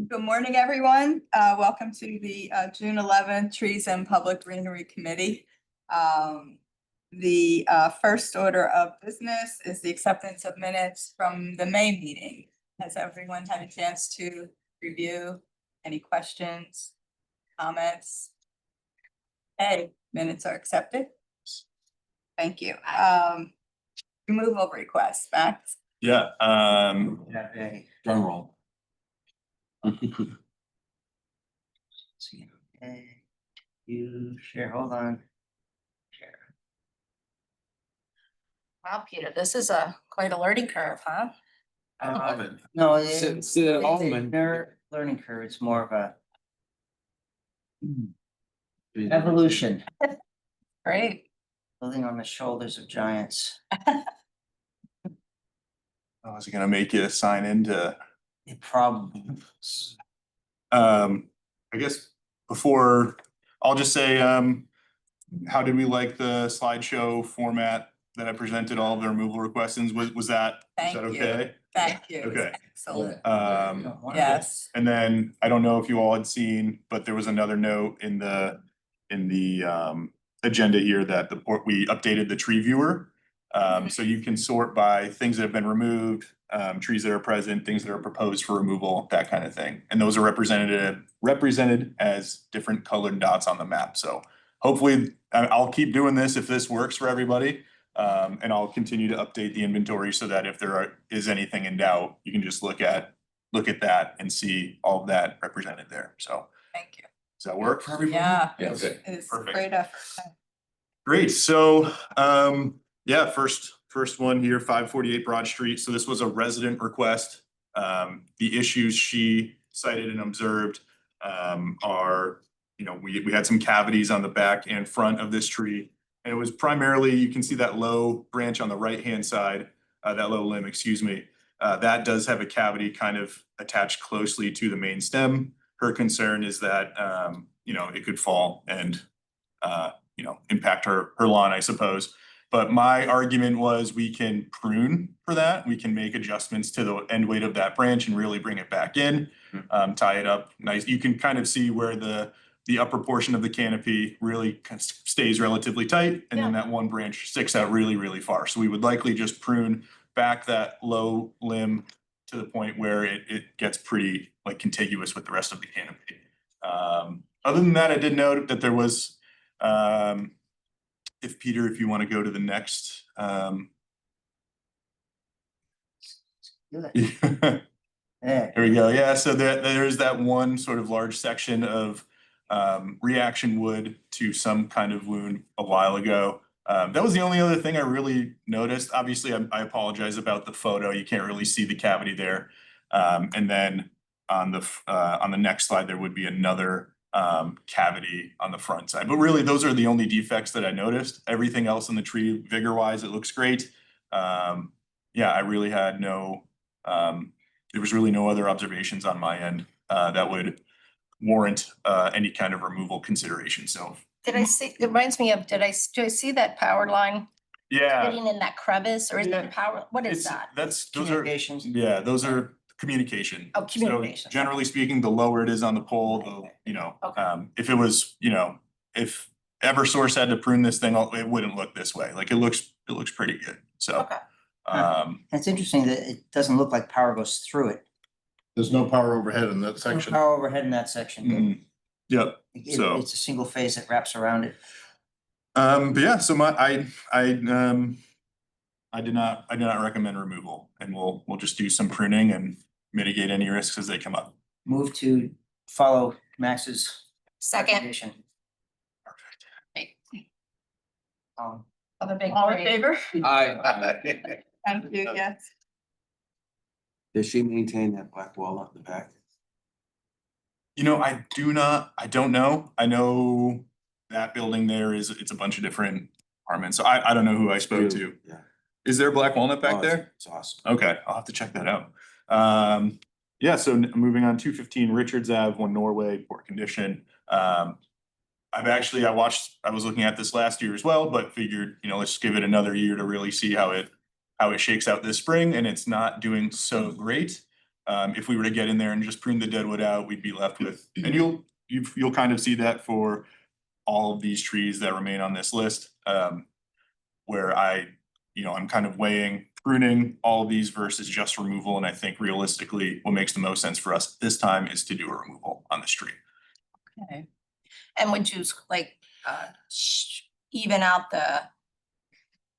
Good morning, everyone. Welcome to the June 11th Trees and Public Greenery Committee. The first order of business is the acceptance of minutes from the May meeting. Has everyone had a chance to review? Any questions, comments? Hey, minutes are accepted. Thank you. Removal request, Max. Yeah, Drum roll. You share, hold on. Share. Wow, Peter, this is quite a learning curve, huh? No, Sit at home and. their learning curve, it's more of a evolution, Great. building on the shoulders of giants. I was gonna make you sign into, It probably. I guess before, I'll just say, how did we like the slideshow format that I presented all of the removal requests? Was that Thank you. okay? Thank you. Okay. Excellent. Yes. And then I don't know if you all had seen, but there was another note in the agenda here that we updated the tree viewer. So you can sort by things that have been removed, trees that are present, things that are proposed for removal, that kind of thing. And those are represented as different colored dots on the map. So hopefully I'll keep doing this if this works for everybody. And I'll continue to update the inventory so that if there is anything in doubt, you can just look at that and see all of that represented there. So Thank you. does that work for everybody? Yeah. Yeah, okay. It's Perfect. great effort. Great, so, yeah, first one here, 548 Broad Street. So this was a resident request. The issues she cited and observed are, we had some cavities on the back and front of this tree. And it was primarily, you can see that low branch on the right-hand side, that low limb, excuse me. That does have a cavity kind of attached closely to the main stem. Her concern is that, it could fall and, impact her lawn, I suppose. But my argument was we can prune for that. We can make adjustments to the end weight of that branch and really bring it back in, tie it up nice. You can kind of see where the upper portion of the canopy really kind of stays relatively tight, and then that one branch sticks out really, really far. So we would likely just prune back that low limb to the point where it gets pretty contiguous with the rest of the canopy. Other than that, I did note that there was, if you want to go to the next, Yeah. There we go. Yeah, so there's that one sort of large section of reaction wood to some kind of wound a while ago. That was the only other thing I really noticed. Obviously, I apologize about the photo. You can't really see the cavity there. And then on the next slide, there would be another cavity on the front side. But really, those are the only defects that I noticed. Everything else in the tree, vigor-wise, it looks great. Yeah, I really had there was really no other observations on my end that would warrant any kind of removal consideration. So Did I see, it reminds me of, do I see that power line yeah, getting in that crevice, or is Yeah. that power, what is that? those are Communications. those are communication. Oh, communication. So generally speaking, the lower it is on the pole, Okay. if it was, if Eversource had to prune this thing, it wouldn't look this way. Like it looks pretty good. So Okay. It's interesting that it doesn't look like power goes through it. There's no power overhead in that No section. power overhead in that section. Yep. So- It's a single phase that wraps around it. But yeah, so I did not recommend removal, and we'll just do some pruning and mitigate any risks as they come up. Move to follow Max's Second. recommendation. Other big. All in tree. favor? Aye. Thank you, yes. Does she maintain that black walnut in the back? I don't know. I know that building there it's a bunch of different apartments. So I don't know who I spoke to. Yeah. Is there black walnut back Oh, there? It's awesome. Okay, I'll have to check that out. Yeah, so moving on, 215 Richards Ave, One Norway, poor condition. I was looking at this last year as well, but figured, let's give it another year to really see how it how it shakes out this spring, and it's not doing so great. If we were to get in there and just prune the deadwood out, we'd be left with, and you'll kind of see that for all of these trees that remain on this list. Where I'm kind of weighing pruning all of these versus just removal, and I think realistically, what makes the most sense for us this time is to do a removal on this tree. Okay. And would you like, even out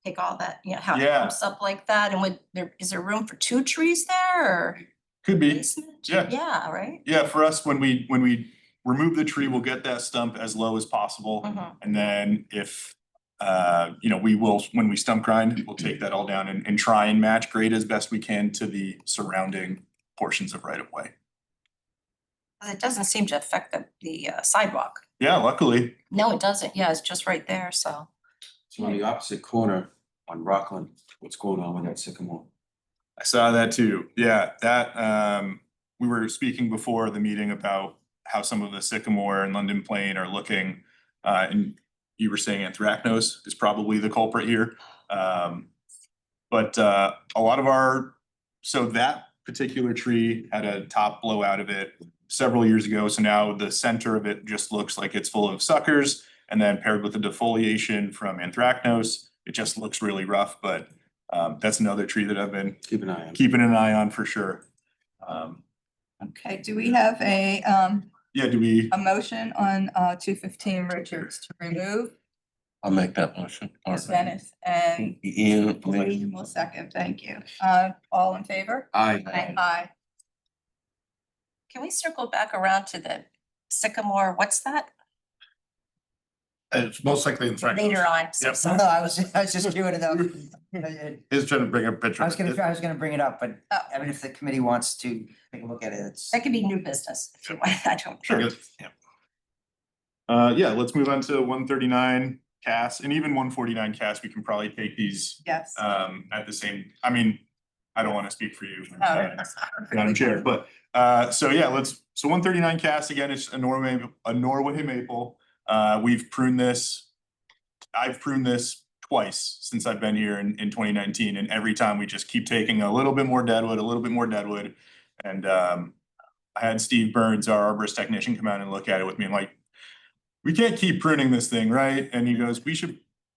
take all that, how it Yeah. comes up like that? And is there room for 2 trees there or? Could be, basement? yeah. Yeah, right? yeah, for us, when we remove the tree, we'll get that stump as low as possible. Mhm. And then if, we will, when we stump grind, we'll take that all down and try and match grade as best we can to the surrounding portions of right of way. It doesn't seem to affect the sidewalk. Yeah, luckily, No, it doesn't. Yeah, it's just right there, so. So on the opposite corner on Rockland, what's going on with that sycamore? I saw that too. Yeah, that, we were speaking before the meeting about how some of the sycamore and London plane are looking. And you were saying anthracnose is probably the culprit here. But a lot of so that particular tree had a top blowout of it several years ago. So now the center of it just looks like it's full of suckers. And then paired with the defoliation from anthracnose, it just looks really rough. But that's another tree that I've been Keep an eye on it. keeping an eye on for sure. Okay, do we have a Do we, motion on 215 Richards to remove? I'll make that motion. Ms. Dennis and Ian, William will second, thank you. All in favor? Aye. Aye. Can we circle back around to the sycamore? What's that? It's most likely in fact. Later on. So Yep. sorry. No, I was just curious though. He's trying to bring a picture. I was gonna bring it up, but Oh. I mean, if the committee wants to take a look at it, it's. That could be new business. If you want. I don't. Sure. Let's move on to 139 Cass, and even 149 Cass, we can probably take these Yes. at the same, I don't want to speak for you, Oh. Madam Chair, but so 139 Cass, again, it's a Norway maple. I've pruned this twice since I've been here in 2019, and every time we just keep taking a little bit more deadwood. And I had Steve Burns, our arborist technician, come out and look at it with me and like, we can't keep pruning this thing, right? And he goes,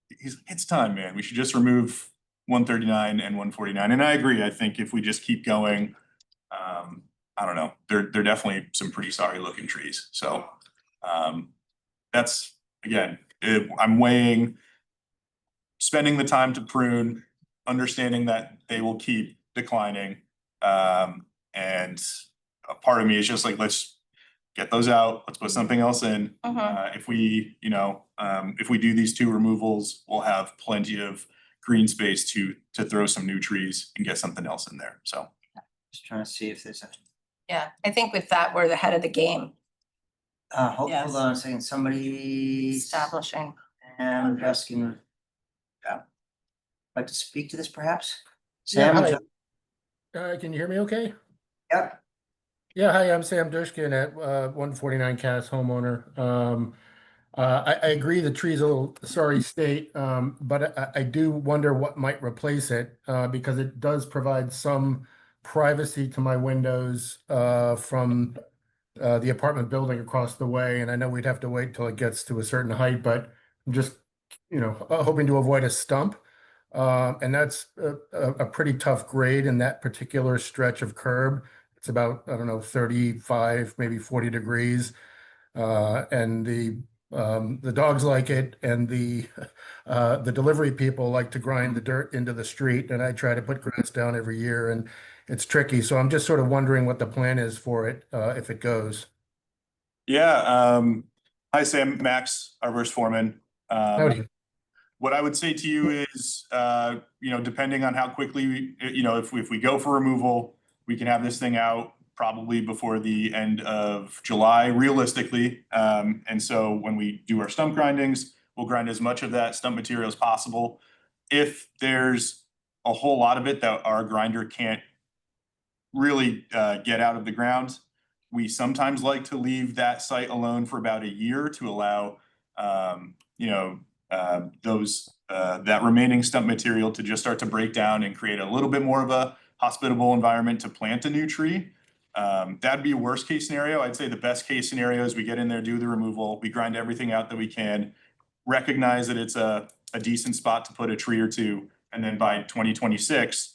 it's time, man. We should just remove 139 and 149. And I agree. I think if we just keep going, I don't know, they're definitely some pretty sorry looking trees. So that's, again, I'm weighing spending the time to prune, understanding that they will keep declining. And a part of me is just like, let's get those out, let's put something else in. Mhm. If we do these 2 removals, we'll have plenty of green space to throw some new trees and get something else in there, so. Just trying to see if there's a, Yeah, I think with that, we're the head of the game, Yes. hold on a second, somebody. establishing. And asking. Like to speak to this perhaps? Yeah, Sam? hi. Can you hear me okay? Yep, Yeah, hi, I'm Sam Dushkin at 149 Cass homeowner. I agree the tree's a little sorry state, but I do wonder what might replace it because it does provide some privacy to my windows from the apartment building across the way. And I know we'd have to wait till it gets to a certain height, but I'm just, hoping to avoid a stump. And that's a pretty tough grade in that particular stretch of curb. It's about, I don't know, 35, maybe 40 degrees. And the dogs like it, and the delivery people like to grind the dirt into the street, and I try to put grass down every year, and it's tricky. So I'm just sort of wondering what the plan is for it, if it goes. Yeah, hi Sam, Max, arborist foreman. Howdy. What I would say to you is, depending on how quickly, if we go for removal, we can have this thing out probably before the end of July, realistically. And so when we do our stump grindings, we'll grind as much of that stump material as possible. If there's a whole lot of it that our grinder can't really get out of the ground, we sometimes like to leave that site alone for about a year to allow, those that remaining stump material to just start to break down and create a little bit more of a hospitable environment to plant a new tree. That'd be a worst case scenario. I'd say the best case scenario is we get in there, do the removal, we grind everything out that we can, recognize that it's a decent spot to put a tree or two, and then by 2026,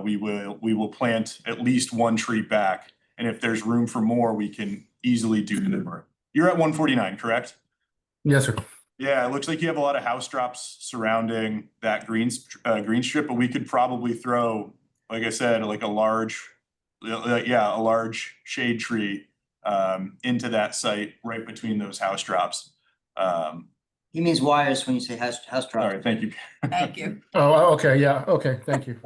we will plant at least one tree back. And if there's room for more, we can easily do more. You're at 149, correct? Yes, sir. Yeah, it looks like you have a lot of house drops surrounding that green strip, but we could probably throw, like I said, like a large shade tree into that site right between those house drops. He means wires when you say house All drops. right, thank you. Thank you. Oh, okay, yeah, okay, thank you.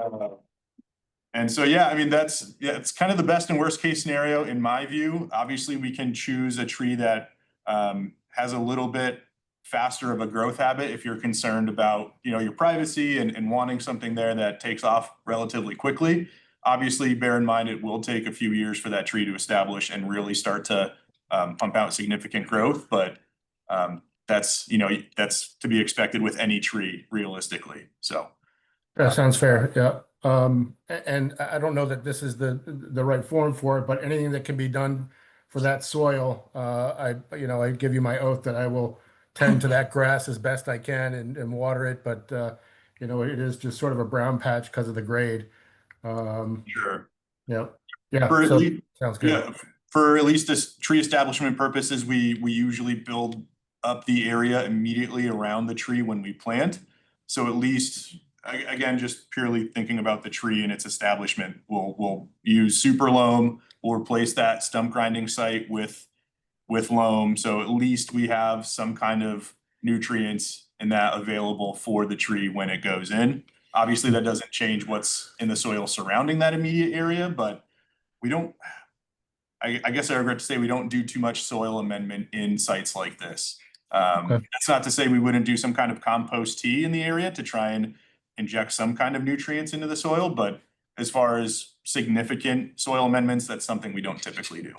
And so, yeah, I mean, it's kind of the best and worst case scenario in my view. Obviously, we can choose a tree that has a little bit faster of a growth habit if you're concerned about, your privacy and wanting something there that takes off relatively quickly. Obviously, bear in mind, it will take a few years for that tree to establish and really start to pump out significant growth, but that's to be expected with any tree realistically, so. That sounds fair, yeah. And I don't know that this is the right forum for it, but anything that can be done for that soil, I give you my oath that I will tend to that grass as best I can and water it, but it is just sort of a brown patch because of the grade. Sure. Yeah, For at so least- sounds good. Yeah, for at least this tree establishment purposes, we usually build up the area immediately around the tree when we plant. So at least, again, just purely thinking about the tree and its establishment, we'll use super loam. We'll replace that stump grinding site with loam. So at least we have some kind of nutrients in that available for the tree when it goes in. Obviously, that doesn't change what's in the soil surrounding that immediate area, but we don't, I guess I regret to say we don't do too much soil amendment in sites like this. Okay. That's not to say we wouldn't do some kind of compost tea in the area to try and inject some kind of nutrients into the soil, but as far as significant soil amendments, that's something we don't typically do.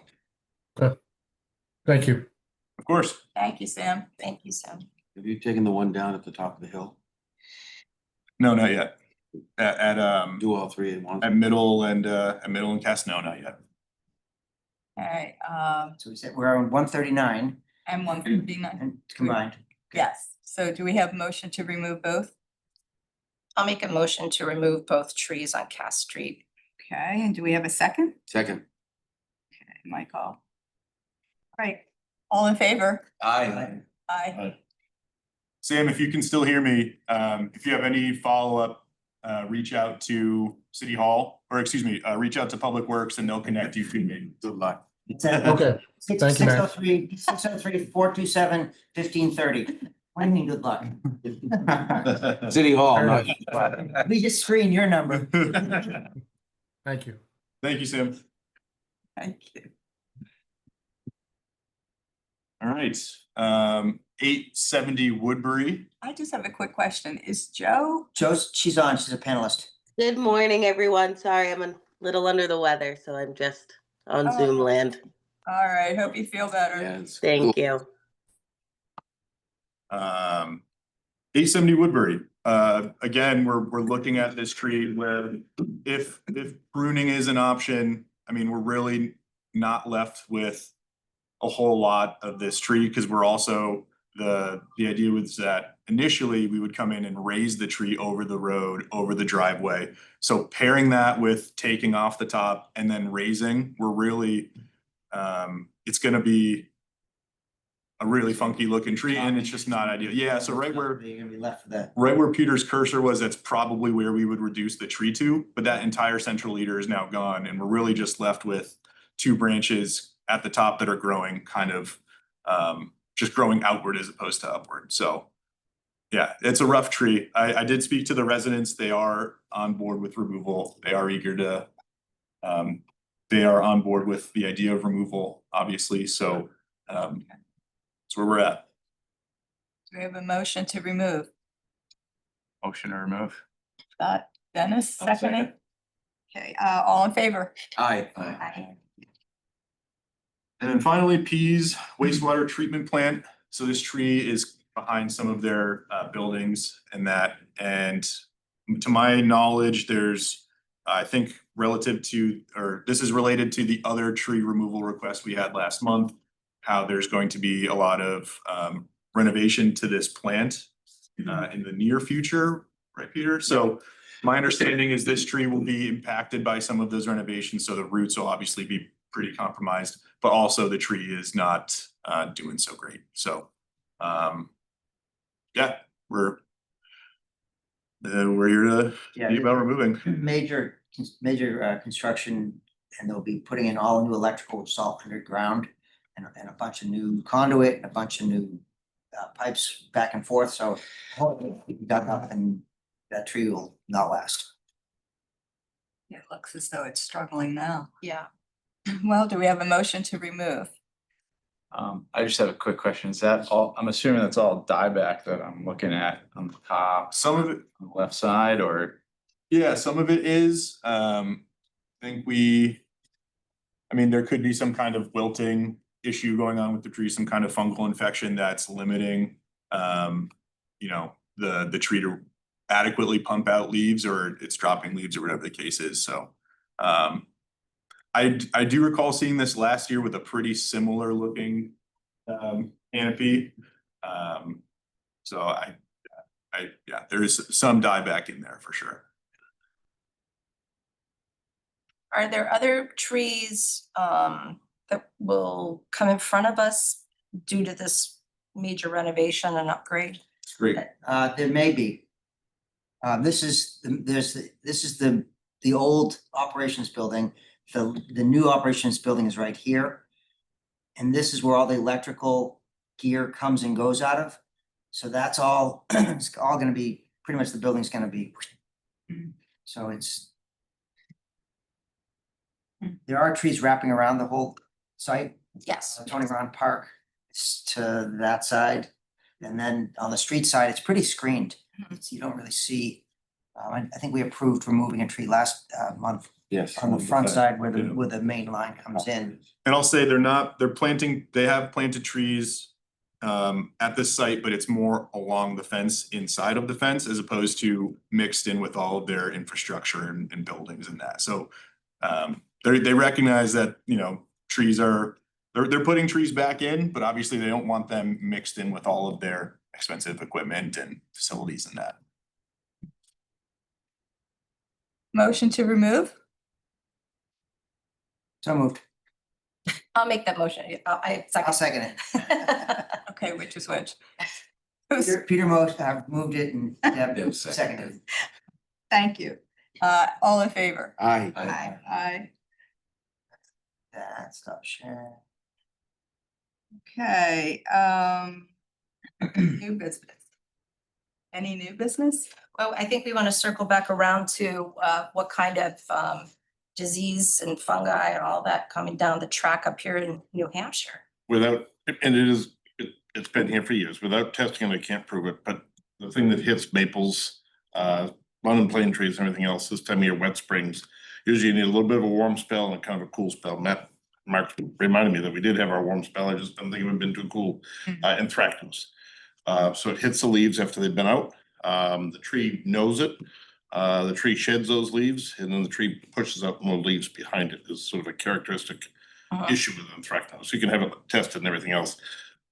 Thank you. Of course. Thank you, Sam. Thank you, Sam. Have you taken the one down at the top of the hill? No, not yet. At Do all three at once? Middle and Cast, no, not yet. All right, So we said we're on 139 and 159. and combined. Yes, so do we have motion to remove both? I'll make a motion to remove both trees on Cass Street. Okay, and do we have a second? Second. Okay, Michael. All right, all in favor? Aye. Aye. Sam, if you can still hear me, if you have any follow-up, reach out to City Hall, or excuse me, reach out to Public Works and they'll connect you to me. Good luck. It's at Okay, thank you, Matt. 603-427-1530. What do you mean, good luck? City Hall, Fair not. We just screen your number. Thank you. Thank you, Sam. Thank you. All right, 870 Woodbury. I just have a quick question. Is Joe? She's on, she's a panelist. Good morning, everyone. Sorry, I'm a little under the weather, so I'm just on Oh. Zoom land. All right, hope you feel better. Yes. Thank you. 870 Woodbury. Again, we're looking at this tree where if pruning is an option, I mean, we're really not left with a whole lot of this tree because we're also, the idea was that initially we would come in and raise the tree over the road, over the driveway. So pairing that with taking off the top and then raising, we're really, it's gonna be a really funky looking tree and it's just not ideal. Yeah, so right where You're gonna be left for that. right where Peter's cursor was, that's probably where we would reduce the tree to, but that entire central leader is now gone and we're really just left with two branches at the top that are growing kind of just growing outward as opposed to upward. So yeah, it's a rough tree. I did speak to the residents. They are on board with removal. They are eager to they are on board with the idea of removal, obviously. So that's where we're at. Do we have a motion to remove? Motion to remove. Scott, Dennis, I'll seconding? Okay, all in favor? Aye. Aye. And then finally, Pease wastewater treatment plant. So this tree is behind some of their buildings and that. And to my knowledge, there's, I think relative to, or this is related to the other tree removal request we had last month, how there's going to be a lot of renovation to this plant in the near future, right, Peter? So my understanding is this tree will be impacted by some of those renovations, so the roots will obviously be pretty compromised, but also the tree is not doing so great. So yeah, we're here to Yeah, be about removing. major construction, and they'll be putting in all new electrical salt underground and a bunch of new conduit, and a bunch of new pipes back and forth, so hopefully we can dug up and that tree will not last. It looks as though it's struggling now. Yeah. Well, do we have a motion to remove? I just have a quick question. Is that all, I'm assuming that's all dieback that I'm looking at on the top, Some of it, on the left side, or? yeah, some of it is, I think I mean, there could be some kind of wilting issue going on with the tree, some kind of fungal infection that's limiting, you know, the tree to adequately pump out leaves, or it's dropping leaves, or whatever the case is, so. I do recall seeing this last year with a pretty similar looking canopy. So yeah, there is some dieback in there for sure. Are there other trees that will come in front of us due to this major renovation and upgrade? It's great. There may be. This is the old operations building. The new operations building is right here. And this is where all the electrical gear comes and goes out of. So that's all, it's all gonna be, pretty much the building's gonna be. So it's. There are trees wrapping around the whole site. Yes. Tony Ron Park is to that side. And then on the street side, it's pretty screened. You don't really see. I think we approved removing a tree last month Yes. on the front side where the main line comes in. And I'll say they have planted trees at this site, but it's more along the fence, inside of the fence, as opposed to mixed in with all of their infrastructure and buildings and that. So they recognize that, you know, trees are, they're putting trees back in, but obviously they don't want them mixed in with all of their expensive equipment and facilities and that. Motion to remove? So moved. I'll make that motion. I I'll second. second it. Okay, which is which? Peter moved it and Deb Deb seconded. Thank you. All in favor? Aye. Aye. That stop sharing. Okay, new business. Any new business? Well, I think we want to circle back around to what kind of disease and fungi and all that coming down the track up here in New Hampshire. Without, and it's been here for years, without testing, I can't prove it, but the thing that hits maples, London plane trees and everything else this time of year, wet springs, usually you need a little bit of a warm spell and a kind of a cool spell. Mark reminded me that we did have our warm spell, I just don't think it would have been too cool, anthracnose. So it hits the leaves after they've been out, the tree knows it. The tree sheds those leaves and then the tree pushes out more leaves behind it is sort of a characteristic issue with anthracnose. So you can have it tested and everything else.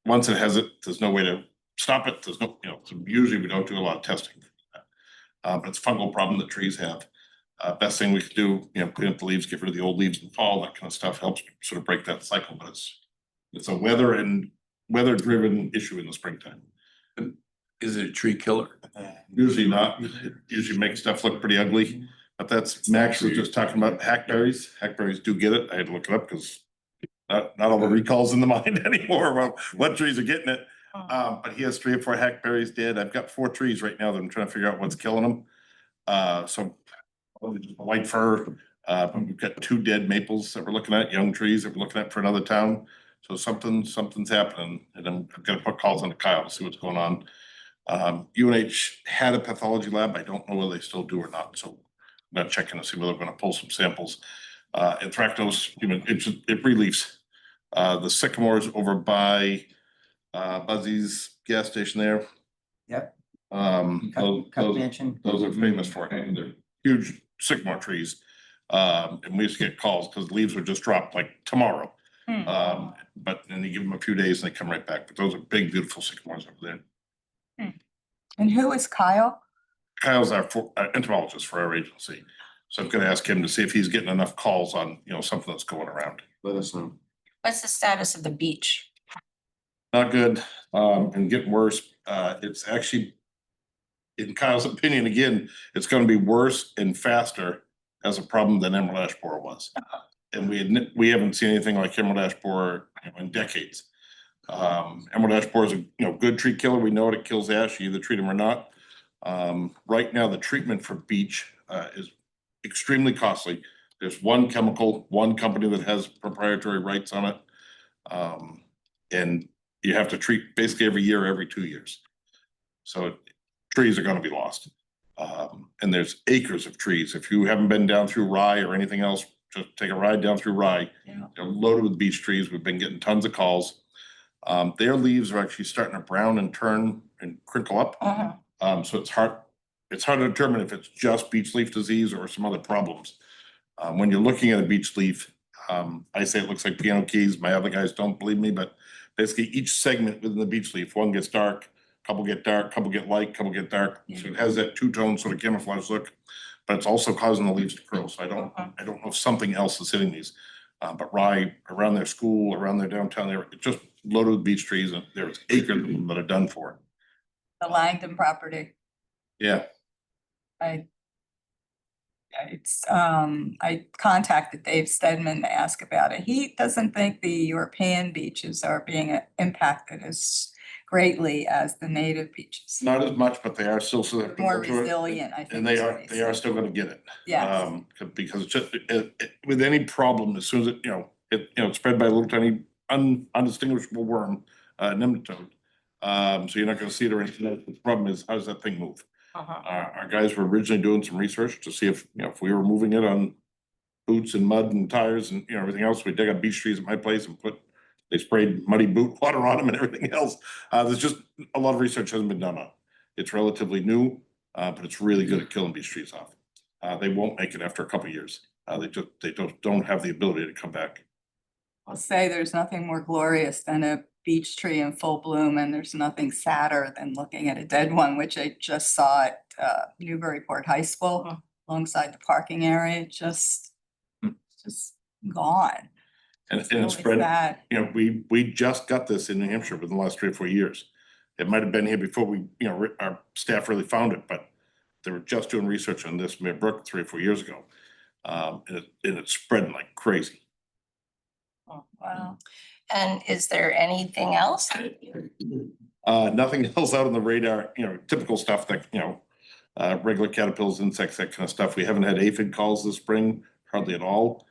Once it has it, there's no way to stop it. There's no, so usually we don't do a lot of testing. But it's a fungal problem that trees have. Best thing we can do, clean up the leaves, get rid of the old leaves in the fall, that kind of stuff helps sort of break that cycle, but it's a weather driven issue in the springtime. Is it a tree killer? Usually not, it usually makes stuff look pretty ugly, but that's, Max was just talking about hackberries. Hackberries do get it. I had to look it up because not all the recalls in the mind anymore about what trees are getting it. But he has 3 or 4 hackberries dead. I've got 4 trees right now that I'm trying to figure out what's killing them. So white fir, but we've got 2 dead maples that we're looking at, young trees that we're looking at for another town. So something's happening, and I'm gonna put calls on to Kyle to see what's going on. UNH had a pathology lab. I don't know whether they still do or not, so I'm gonna check in to see whether we're gonna pull some samples. Anthracnose, it reliefs. The sycamores over by Buzzy's gas station there. Yep. Those Cut are mansion. famous for it, and they're huge sycamore trees. And we used to get calls because leaves would just drop like tomorrow. But then you give them a few days and they come right back, but those are big, beautiful sycamores over there. And who is Kyle? Kyle's our entomologist for our agency, so I'm gonna ask him to see if he's getting enough calls on, something that's going around. Let us know. What's the status of the beach? Not good, and getting worse. It's actually, in Kyle's opinion, again, it's gonna be worse and faster as a problem than emerald ash borer was. And we haven't seen anything like emerald ash borer in decades. Emerald ash borer is a, good tree killer. We know it kills ash, you either treat them or not. Right now, the treatment for beech, is extremely costly. There's one chemical, one company that has proprietary rights on it. And you have to treat basically every year, every 2 years. So trees are gonna be lost. And there's acres of trees. If you haven't been down through Rye or anything else, just take a ride down through Rye. Yeah. They're loaded with beech trees. We've been getting tons of calls. Their leaves are actually starting to brown and turn and crinkle up. So it's hard to determine if it's just beech leaf disease or some other problems. When you're looking at a beech leaf, I say it looks like piano keys. My other guys don't believe me, but basically each segment within the beech leaf, one gets dark, couple get dark, couple get light, couple get dark. So it has that two-tone sort of camouflage look, but it's also causing the leaves to curl. So I don't know if something else is hitting these. But Rye, around their school, around their downtown, they're just loaded with beech trees, and there's acres of them that are done for it. The Langdon property. Yeah. I contacted Dave Stedman to ask about it. He doesn't think the European beaches are being impacted as greatly as the native beaches. Not as much, but they are still susceptible More to it. resilient, I think. And they is are, what he they are said. still gonna get it. Yes. Because it's just, with any problem, as soon as it, it's spread by a little tiny undistinguishable worm, nematode. So you're not gonna see it or anything. The problem is, how does that thing move? Our guys were originally doing some research to see if we were moving it on boots and mud and tires and, everything else. We dug up beech trees at my place and they sprayed muddy boot water on them and everything else. There's just a lot of research hasn't been done on it. It's relatively new, but it's really good at killing beech trees off. They won't make it after a couple of years. They don't have the ability to come back. I'll say there's nothing more glorious than a beech tree in full bloom, and there's nothing sadder than looking at a dead one, which I just saw at Newburyport High School alongside the parking area, just gone. And it's Really spread, sad. we just got this in New Hampshire within the last 3 or 4 years. It might have been here before we, our staff really found it, but they were just doing research on this Mere Brook 3 or 4 years ago. And it's spreading like crazy. Oh, wow. And is there anything else? Nothing else out on the radar, typical stuff that, regular caterpillars, insects, that kind of stuff. We haven't had aphid calls this spring, hardly at all.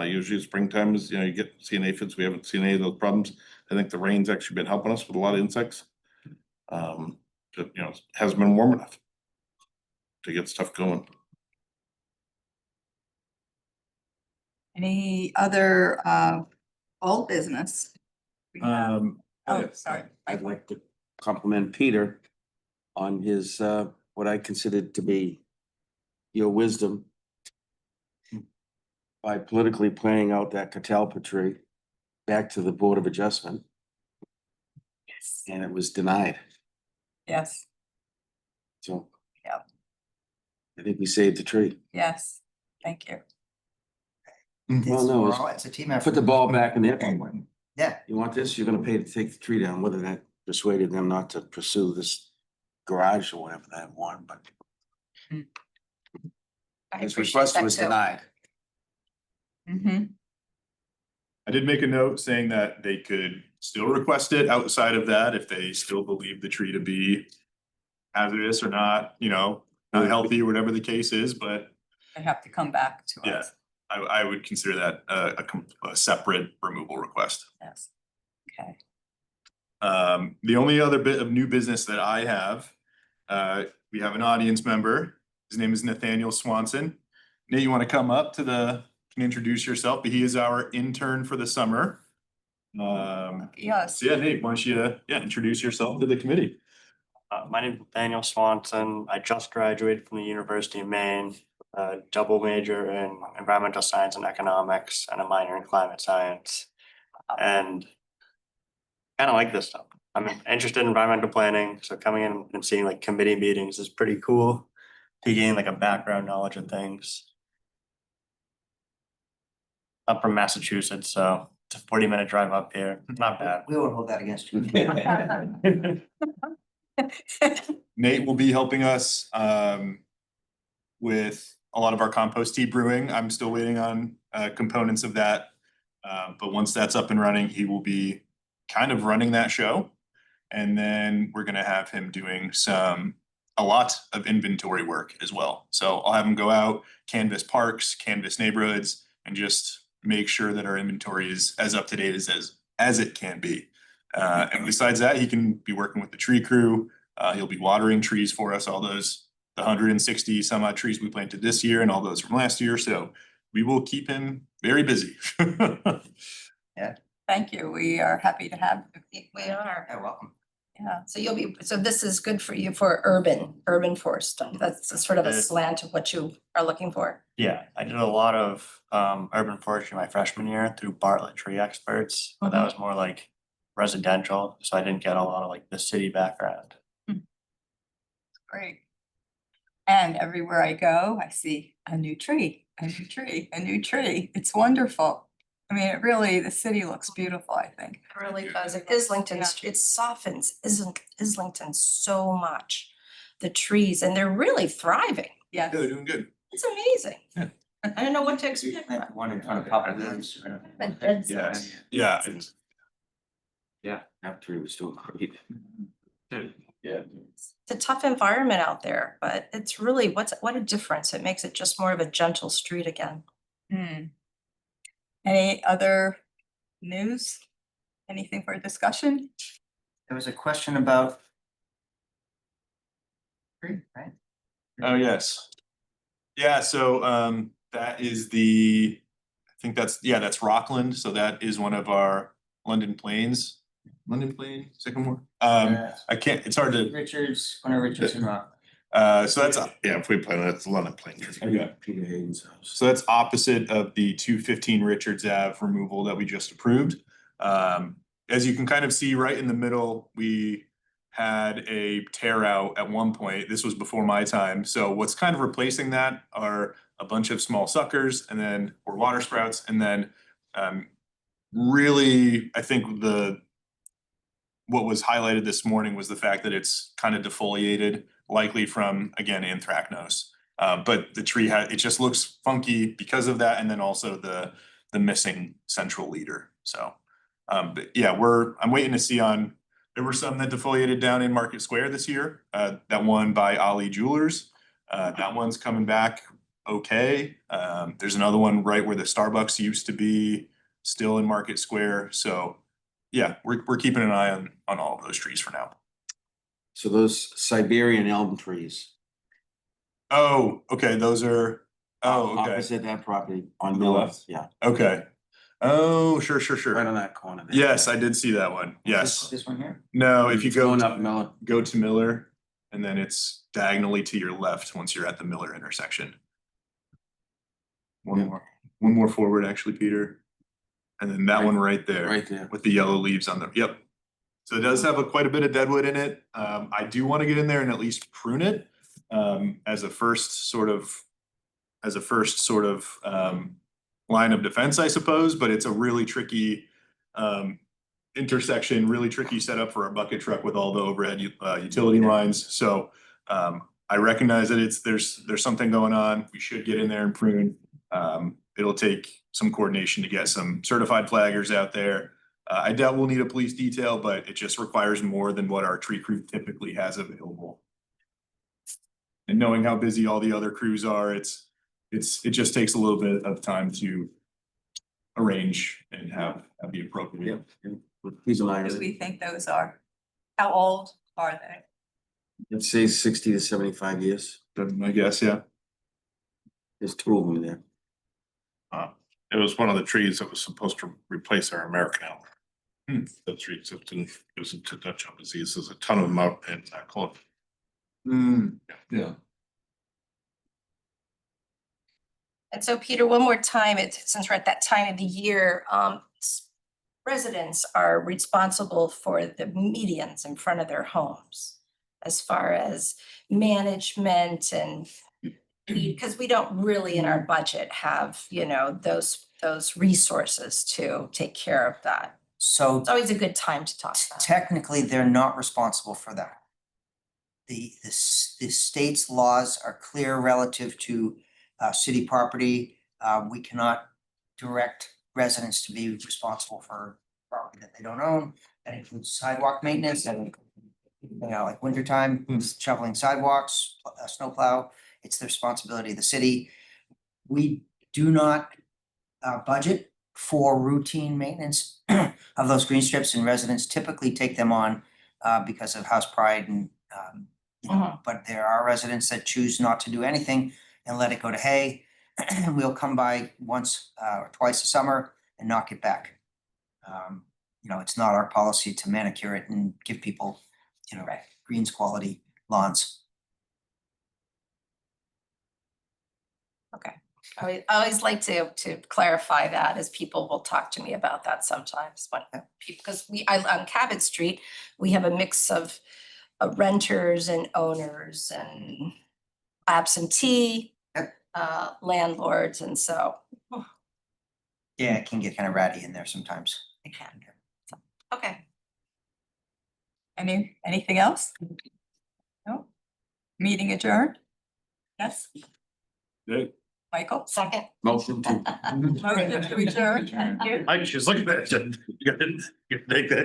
Usually springtime is, you get seeing aphids. We haven't seen any of those problems. I think the rain's actually been helping us with a lot of insects. It hasn't been warm enough to get stuff going. Any other old business? We have- Oh, sorry. I'd like to compliment Peter on his, what I considered to be your wisdom by politically planning out that catalpa tree back to the Board of Adjustment, Yes. and it was denied. Yes, So. Yep. I think we saved the tree. yes, thank you. Well, no, It's a team effort. Put the ball back in their court. Yeah, You want this, you're gonna pay to take the tree down, whether that persuaded them not to pursue this garage or whatever they want, but I his appreciate request that was too. denied. I did make a note saying that they could still request it outside of that if they still believe the tree to be hazardous or not, not healthy or whatever the case is, but They have to come back to yeah, us. I would consider that a separate removal request. Yes. Okay. The only other bit of new business that I have, we have an audience member. His name is Nathaniel Swanson. Nate, you want to come up can introduce yourself? But he is our intern for the summer. Yes. So yeah, Nate, why don't you, introduce yourself to the committee? My name is Daniel Swanson. I just graduated from the University of Maine, a double major in environmental science and economics and a minor in climate science. And kind of like this stuff. I'm interested in environmental planning, so coming in and seeing like committee meetings is pretty cool to gain like a background knowledge of things. I'm from Massachusetts, so it's a 40-minute drive up here. Not bad. We won't hold that against you. Nate will be helping us with a lot of our compost tea brewing. I'm still waiting on components of that. But once that's up and running, he will be kind of running that show. And then we're gonna have him doing a lot of inventory work as well. So I'll have him go out, canvass parks, canvass neighborhoods, and just make sure that our inventory is as up to date as it can be. And besides that, he can be working with the tree crew. He'll be watering trees for us, the 160 some odd trees we planted this year and all those from last year. So we will keep him very busy. Thank you. We are happy to have you. We are. You're welcome. Yeah. So this is good for you for urban forest. That's a sort of a slant of what you are looking for. Yeah, I did a lot of urban forestry my freshman year through Bartlett Tree Experts, but that was more like residential, so I didn't get a lot of like the city background. Great. And everywhere I go, I see a new tree, a new tree, a new tree. It's wonderful. I mean, it really, the city looks beautiful, I think. It really does. Islington, it softens Islington so much. The trees, and they're really thriving. Yes. Yeah, they're doing good. It's amazing. I don't know what to expect. One in front of Papa John's. Yes. Yeah. After he was doing great. Yeah. It's a tough environment out there, but it's really, what a difference. It makes it just more of a gentle street again. Any other news? Anything for discussion? There was a question about. Right? Oh, yes. Yeah, so that is I think that's Rockland. So that is one of our London Plains, Sycamore. It's hard to, Richards, one of Richardson Rock. so that's, Yeah, if we plan it, it's a lot of plain trees. okay. Peter Haynes' house. So that's opposite of the 215 Richards Ave removal that we just approved. As you can kind of see right in the middle, we had a tear out at one point. This was before my time. So what's kind of replacing that are a bunch of small suckers or water sprouts. And then really, I think what was highlighted this morning was the fact that it's kind of defoliated, likely from, again, anthracnose. But the tree it just looks funky because of that, and then also the missing central leader. So, but yeah, I'm waiting to see there were some that defoliated down in Market Square this year. That one by Ali Jewelers, that one's coming back okay. There's another one right where the Starbucks used to be, still in Market Square. So yeah, we're keeping an eye on all of those trees for now. So those Siberian elm trees. Oh, okay, those are, okay, Opposite that property on the Miller, left? yeah, okay. Oh, sure. right on that corner there. Yes, I did see that one. Yes. This one here? No, if you It's go going up Miller. go to Miller, and then it's diagonally to your left once you're at the Miller intersection. Yeah. One more forward, actually, Peter. And then that one right there. Right there. With the yellow leaves on yep. So it does have quite a bit of deadwood in it. I do want to get in there and at least prune it as a first sort of line of defense, I suppose, but it's a really tricky intersection, really tricky setup for a bucket truck with all the overhead utility lines. So I recognize that there's something going on. We should get in there and prune. It'll take some coordination to get some certified flaggers out there. I doubt we'll need a police detail, but it just requires more than what our tree crew typically has available. And knowing how busy all the other crews are, it just takes a little bit of time to arrange and have the appropriate. He's What alive. do we think those are? How old are they? Let's say 60 to 75 years. I guess, yeah. There's two of them there. It was one of the trees that was supposed to replace our American elm. The streets have been used to touch on disease. There's a ton of them out in Cologne. Yeah. And so Peter, one more time, since we're at that time of the year, residents are responsible for the medians in front of their homes as far as management and because we don't really in our budget have, those resources to take care of that. So It's always a good time to talk about it. technically, they're not responsible for that. The state's laws are clear relative to city property. We cannot direct residents to be responsible for property that they don't own. That includes sidewalk maintenance and, like wintertime, shoveling sidewalks, snowplow. It's the responsibility of the city. We do not budget for routine maintenance of those green strips, and residents typically take them on because of house pride and but there are residents that choose not to do anything and let it go to hay. We'll come by once or twice a summer and knock it back. It's not our policy to manicure it and give people, greens quality lawns. Okay. I always like to clarify that as people will talk to me about that sometimes when people, because on Cabot Street, we have a mix of renters and owners and absentee landlords, and so Yeah, it can get kind of ratty in there sometimes. it can. Okay. Anything else? No? Meeting adjourned? Yes, Good. Michael? Second. Motion to. Motion to adjourn, thank you. Mike, she's looking at you. You gotta take that